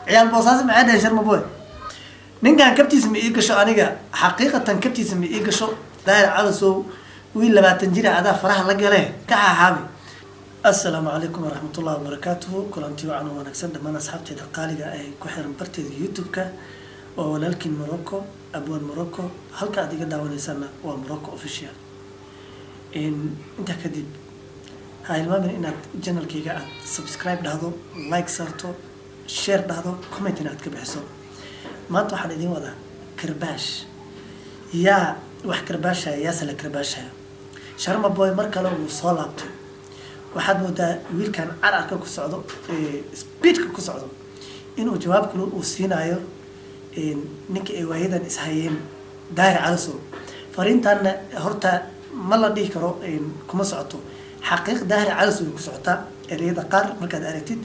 عيال بوصاص معاده شرم بوي نين كان كبتي اسمي إيجشو أنيجا حقيقة كبتي اسمي إيجشو داير على سو ويلا بعد تنجري عدا فرح لقى له كحابي. السلام عليكم ورحمة الله وبركاته. كل أنتي وعنو ونكسر دم أنا أصحابتي القالقة أي كحر برتي يوتيوب كا ولكن موروكو أبو موروكو هل كادي قد داوني سنة وموروكو أوفيشيال إن أنت كديب هاي المهم إنك جنال كيجا سبسكرايب لهذا لايك صارتو شير لهذا كومنت إنك كبحسو ما توحد دين ولا كرباش يا وح كرباشها يا سلا كرباشها شرم بوي مركلو وصالته waxaad moodaa wiilkan cararka ku socdo speedka ku socdo inuu jawaabkuna uu siinayo ninka ay waayadan is hayeen daahir calasow fariintan horta ma la dhihi karo kuma socoto xaqiiq daahir calasow ku socota ereyada qaar markaad aragtid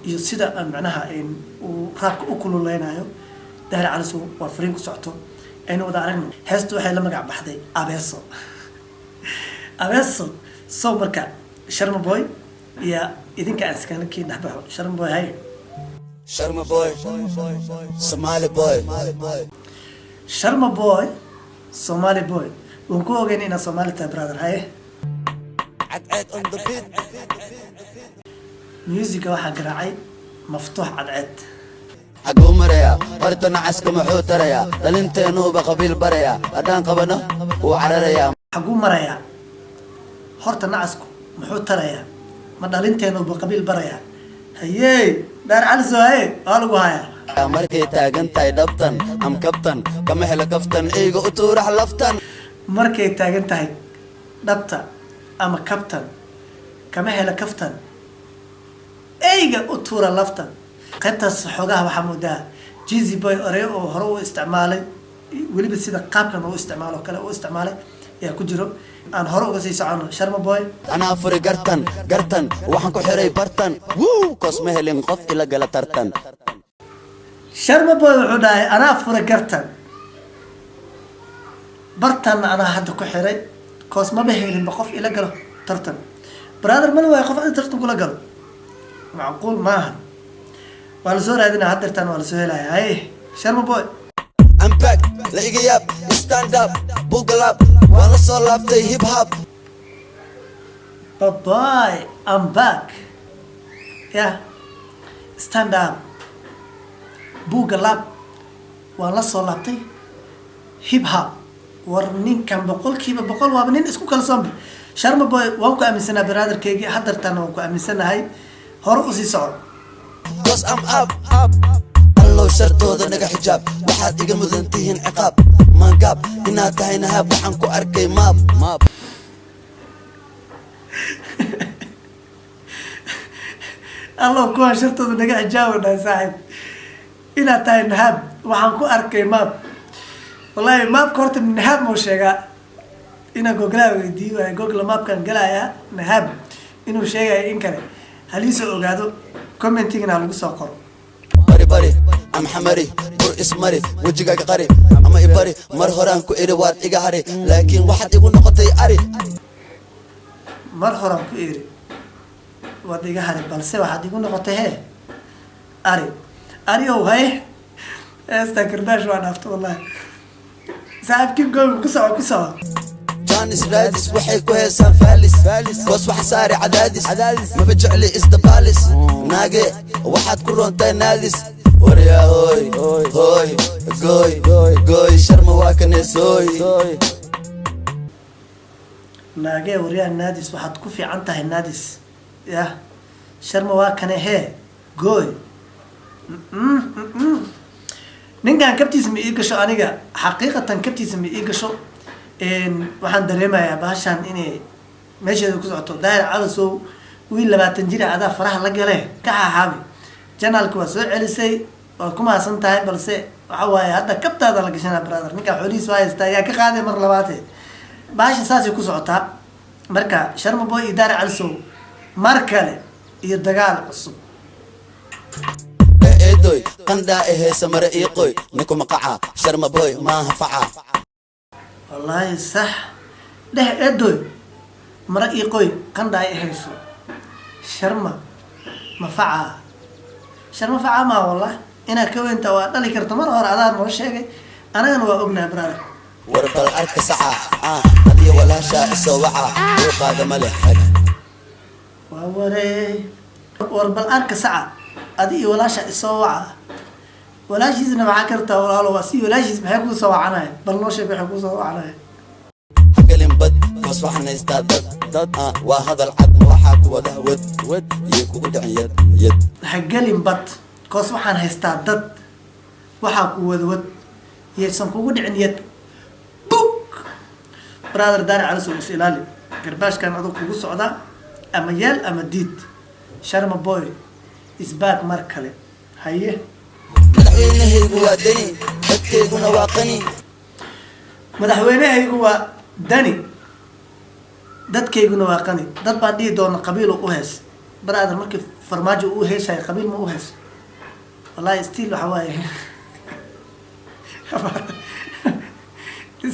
iyo sida aan macnaha uu raabka u kululeynayo daahir calasow waa fariin ku socoto aynu wada aragno heestu waxay la magac baxday abeeso abeeso soo marka شرم بوي يا إذن كان سكان كي نحبه شرم بوي هاي شرم بوي سومالي بوي شرم بوي سومالي بوي ونكو جينا سومالي برادر هاي عد on the beat ميوزك واحد قراعي مفتوح عد حقو مريا برتنا عسك محوتريا دلنتينو بقبيل بريا أدان قبنا وعرريا حقو مريا هورتا عسكو محو تريا ما دالنتينو بقبيل بريا هيي دار علسو هاي قالوا هاي markay taagan tahay dhabtan am kabtan kama hela kaftan eego u tuurax laftan markay taagan tahay dhabta ama kabtan kama hela kaftan eega u tuura laftan qaybtaas xogaha waxa moodaa jizi boy oreo oo hore u isticmaalay waliba sida qaabkan uu isticmaalo kale uu isticmaalay yaa ku jiro aan hore uga sii socono sharma boy ana furi gartan waxaan ku xiray bartan wuu kosma helin qof ila gala tartan sharma boy wuxuu dhahay ana furi gartan bartan ana hadda ku xiray kosma helin qof ila galo tartan brother man way qof tartan kula galo macquul maaha wala soo raadina haddartan wala soo helaya hay sharma boy I'm back la iga yaab stand up bugle up wala soo laabtay hip hop bye I'm back yeah stand up bugle up wala soo laabtay hip hop war ninkan boqolkiiba boqol waa nin isku kalsoon sharma boy waan ku aaminsanaa brotherkayga haddartan waan ku aaminsanahay hore u sii soco cause I'm up لو شرطودا نجا حجاب واحد إيجا مذنتيهن عقاب ما قاب إنها تهينا هاب وحنكو أركي ماب الله كوها شرطودا نجا حجاب يا صاحب إنها تهينا هاب وحنكو أركي ماب والله ماب كورت من نهاب موشيغا إنا جوجلا ويديو جوجلا ماب كان جلايا نهاب إنه شيء إنكره هليسو أوجادو كومنتيجنا على القصة bari am xamari bur ismari wajigaaga qari ama ibari mar horaan ku iri waad iga hari laakiin waxaad igu noqotay ari mar horaan ku iri waad iga hari balse waxaad igu noqotay he ari oo hay استاكرداش وانا عرفت والله ساعات كيف قوم كسوا جانس رادس وحي كويسان فالس كوس وحساري عدادس ما بجعلي استبالس ناقي واحد كرون تاي نادس وريا هوي قوي شرم واكنس هوي ناقي وريا النادس واحد كوفي عنتها النادس يا شرم واكنه هي قوي ninkan kabtiisa ma ii gasho aniga xaqiiqatan kabtiisa ma ii gasho waxaan dareemayaa baashan inay meesheeda ku socoto daahir calasow wiil 20 jir adaa faraha la gale ka xaabi janaalka waa soo celisay waa ku maasan tahay balse waxa waaye hadda kabtaada la gashana brother ninka xoolihiis waa haystaa yaa ka qaaday mar labaad baasha saasi ku socotaa marka sharma boy iyo daahir calasow mar kale iyo dagaal cusub دوي قندا إيه سمر إيقوي نكو مقعة شرم بوي ما هفعة والله صح ده إدوي مرة إيقوي قندا إيه شرم مفعة شرم فعة ما والله inaad ka weynta waa dhali karto mar hore adaa noo sheegay anagana waa ognahay brother warbal arka saca hadiya walaasha isoo waca luuqaada ma leh xag waa waree warbal arka saca adiga walaasha isoo waca walaashiisna maxaa kartaa walaalo waa si walaashiis maxay kuu soo wacanaya bal noo sheeg waxay kuu soo wacanaya hagelin bad koos waxaan haystaa dad waa hadal cad waxaa ku wada wad iyo kugu dhicin yad hagelin bad koos waxaan haystaa dad waxaa ku wadwad yaysan kugu dhicin yad buk brother daari calisow is ilaali garbaashkan adug kugu socdaa ama yeel ama diid sharma boy isbaag mar kale haye madaxweynahaygu waa dani dadkayguna waa qani madaxweynahaygu waa dani dadkayguna waa qani dad baan dhihi doona qabiil u hees brother markii farmaajo uu heesaya qabiil ma u hees wallahi still waxa waaye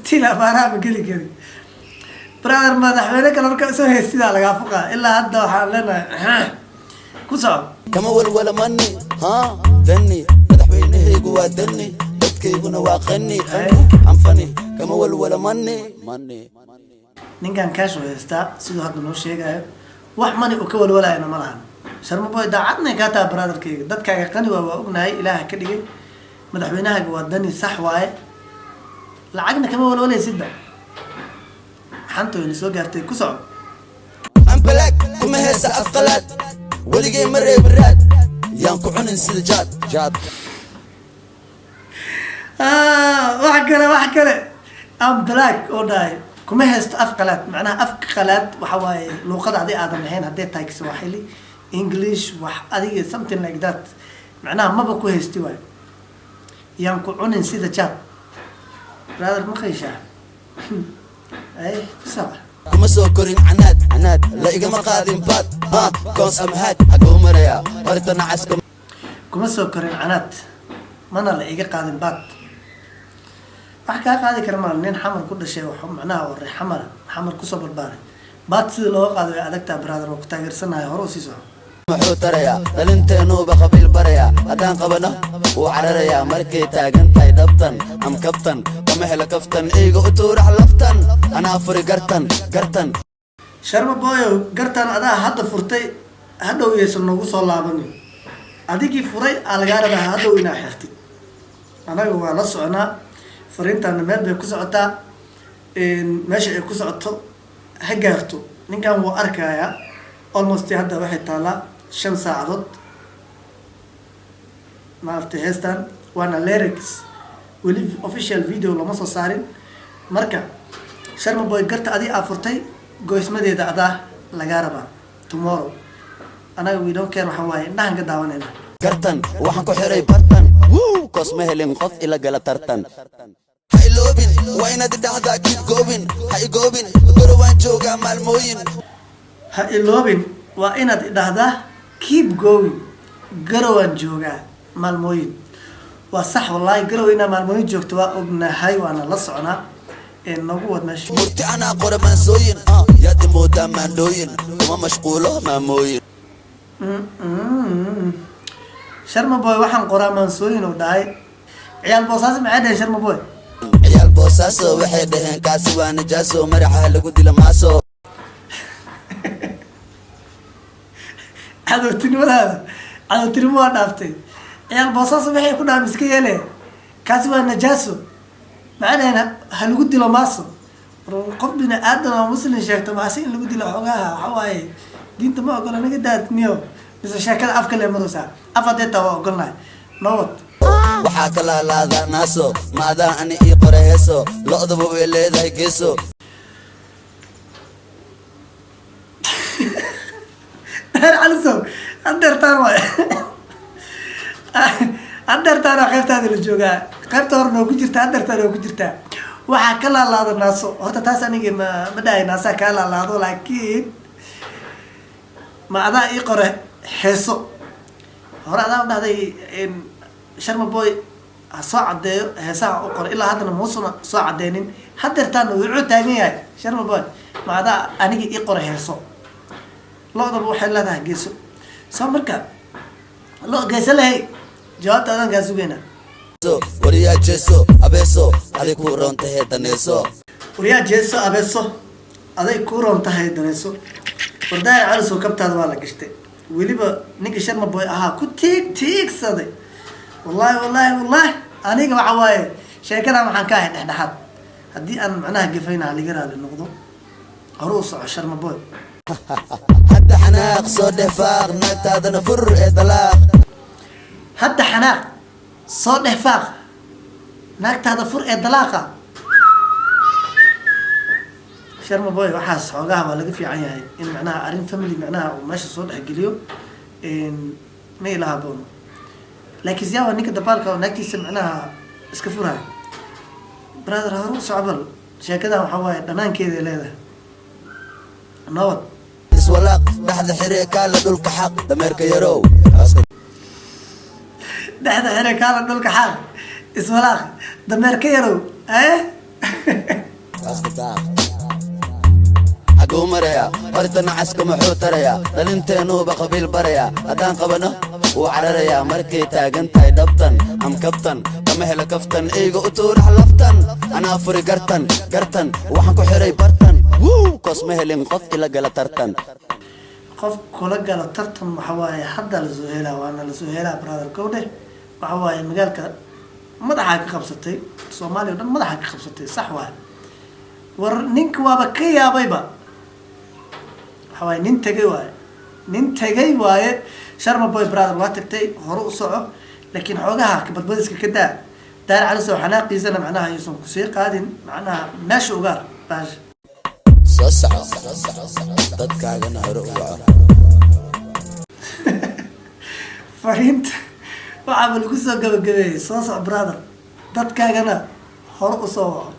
still abaaraha ma geli kari brother madaxweyne kale marka soo hees sidaa lagaa fuqaa ilaa hadda waxaan leenahay ku soco kama walwala mani dani madaxweynahaygu waa dani dadkayguna waa qani anfani kama walwala mani ninkan kaasho heystaa siduu hadda noo sheegayo wax mani uu ka walwalayana ma lahan sharma boy daacadnay kaa taha brotherkayga dadkaaga qani waa ognahay ilaaha ka dhigay madaxweynahaaga waa dani sax waaye lacagna kama walwalaysidba xanta wayna soo gaartay ku soco ambalaag kuma heesa afqalaad weligay ma reebaraad yaan ku cunin sida jaad wax kale ambalaag oo dhahay kuma heesto af qalaad macnaha afka qalaad waxa waaye luuqada adi aadan lahayn hadday tahay kiswahili english wax adiga something like that macnaha maba ku haysti waayo yaan ku cunin sida jaad brother ma qayshaa ay sawa kuma soo korin canaad la igama qaadin baad koos amhaad xaguu maraya horta nacaska kuma soo korin canaad mana la iga qaadin baad wax kaa qaadi kara maal nin xamar ku dhashay wax macnaha warray xamar kusoo barbaaray baad sida looga qaado way adagtaa brother waa ku taageersanahay hore u sii soco muxuu tarayaa dhalinteenuuba qabiil barayaa haddaan qabano wuu cararayaa markay taagan tahay dhabtan am kabtan kama helo kaftan eyga u tuurax laftan anaa furi gartan sharma boyow gartan adaa hadda furtay hadhow yaysan noogu soo laabanin adigii furay aa lagaa rabaa hadhow inaa xirtid anaga waa la soconaa fariintaana meel bay ku socotaa meesha ay ku socoto ha gaarto ninkan wuu arkayaa almost hadda waxay taalaa 5 saacadood maaragtay heestan waana lyrics weli official video lama soo saarin marka sharma boy garta adii aa furtay goysmadeeda adaa lagaa rabaa tomorrow anaga we don't care waxa waaye indhahan ka daawanayna gartan waxaan ku xiray bartan koos ma helin qof ila gala tartan ha iloobin waa inaad idhahdaa keep going ha igoobin gorowaan joogaa maalmooyin ha iloobin waa inaad idhahdaa keep going garowaan joogaa maalmooyin waa sax wallaahi garow inaa maalmooyin joogto waa ognahay waana la soconaa nagu wad meesha murti anaa qora maansooyin yaad imoodaa maandhooyin kuma mashquulo maamooyin sharma boy waxaan qoraa maansooyin oo dhahay ciyaal boosaasi maxay dhaheen sharma boy ciyaal boosaaso waxay dhaheen kaasi waa najaaso maraxa lagu dila maaso cadowtinimo waa dhaaftay ciyaal boosaaso waxay ku dhaha miska yeele kaasi waa najaaso maxay dhaheen ha lagu dilo maaso qof bini aadan oo muslim sheegto maasi in lagu dilo xoogaha waxa waaye diinta ma ogola naga daadniyo mise sheekada afka le maraysaa af haddee taa waa ogolnahay nowad waxaa ka laalaada naaso maadaa ani ii qora heeso lo-daba way leedahay geeso calisow hadeertaan waay hadeertaan waa qaybtaada la joogaa qaybta hore noo ku jirta hadeertaan oo ku jirtaa waxaa ka laalaado naaso horta taas aniga ma dhahay naasaa kaa laalaado laakiin ma adaa ii qore heeso hore adaa u dhahday sharma boy ha soo caddeeyo heesaha u qore ilaa haddana muusuna soo cadeynin hadeertaana wuxuu taagan yahay sharma boy ma adaa aniga ii qore heeso lo-daba waxay leedahay geeso soo marka lo geeso lahay jawaabta adan kaa sugeynaa. wariyaa jeeso abeeso aday ku roon tahay daneeso. wariyaa jeeso abeeso aday ku roon tahay daneeso. wardaay calisoo kabtaada waa la gashtay weliba ninka sharma boy ahaa ku tiigsaday. wallahi aniga waxa waaye sheekada waxaan ka ahay dhexdhexaad haddii aan macnaha gafayna liga raali noqdo hore u soco sharma boy. hadda xanaaq soo dhefaaq naagtaadana fur ee dalaaq. hadda xanaaq soo dhefaaq naagtaada fur ee dalaaqa. sharma boy waxaas xoogaha waa laga fiican yahay in macnaha arrin family macnaha uu meesha soo dhexgeliyo ma ilaha boono laakiin siyaa waa ninka dabaalka oo naagtiisa macnaha iska furaya. brother haru socbal sheekadan waxaa waaye dhanaankeeday leedahay nabad. iswalaaq dhaxda xiree kaala dhulka xaq dameerka yarow. dhexda xiree kaala dhulka xaq iswalaaq dameerka yarow. xaguu maraya hortana caska muxuu taraya dhalinteenuuba qabiil baraya haddaan qabano wuu cararayaa markay taagan tahay dhabtan am kabtan kama helo kaftan eyga u tuurax laftan anaa furi gartan waxaan ku xiray bartan koos ma helin qof ila gala tartan. qof kula gala tartan waxa waaye hadda lasoo helaa waana lasoo helaa brother gowdhe waxa waaye magaalka madaxaa ka qabsatay soomaaliya o dhan madaxaa ka qabsatay sax waaye war ninka waaba ka yaabayba waxa waaye nin tegay waaye sharma boy brother waa tagtay hore u soco laakiin xoogaha kabadbadiska ka daa daar calisoo xanaaqiisana macnaha ayuusan kusii qaadin macnaha meesha ugaar baash soo soco dadkaagana hore u waco. fariinta waxaaba lagu soo gabagabeeyey soo soco brother dadkaagana hore u soo waco.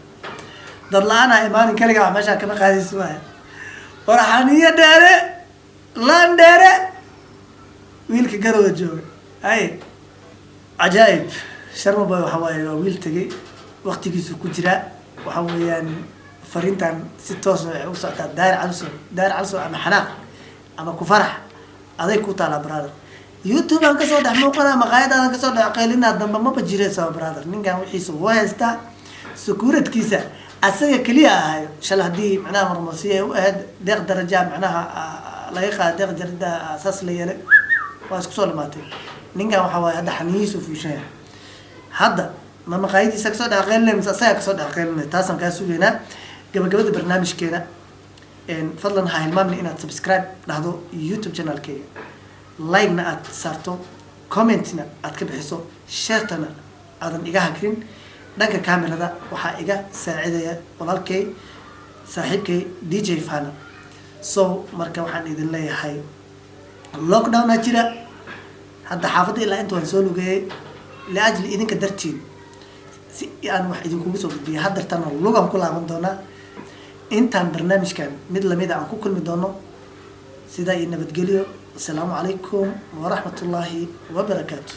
dad la-aan ah imaanin kaliga wax meeshaa kama qaadaysi waaya. warxaniyo dheere laan dheere wiilka garowda jooga hay cajaa'ib. sharma boy waxa waaye waa wiil tegay waqtigiisu ku jiraa waxa weeyaan fariintan si toos waxay u socotaa daar caliso ama xanaaq ama ku farax aday ku taalaa brother. youtube aan kasoo dhex muuqanaa maqaayadaadan kasoo dhex qaylinaa damba maba jireysa brother. ninkan wixiisa wuu haystaa sakuuradkiisa asaga keliya ahayo shal haddii macnaha marmasiya u ahayd deeq daraja macnaha laga qaada deeq jarida saas la yeelay waa isku soo dhamaatay. ninkan waxa waaye hadda xaniyihiisu fuushanya hadda ma maqaayadiisa kasoo dhex qaylinay mise asaga kasoo dhex qaylinay taasaan kaa sugeynaa. gabagabada barnaamijkeena fadlan ha hilmaamna inaad subscribe dhahdo youtube channelkeyga like-na aad saarto comment-na aad ka bixiso sheertana aadan iga hakrin. dhanka kamerada waxaa iga saacidaya walaalkay saaxiibkay DJ Fana. so marka waxaan idin leeyahay lockdown jira hadda xaafadda ilaa inta waan soo lugeeyay liajli idinka dartiin si aan wax idinkugu soo gudbiya haddartana lugan ku laaban doonaa intaan barnaamijkan mid lamida aan ku kulmi doono sidaa iyo nabadgelyo. asalaamu calaykum waraxmatullaahi wabarakaatu.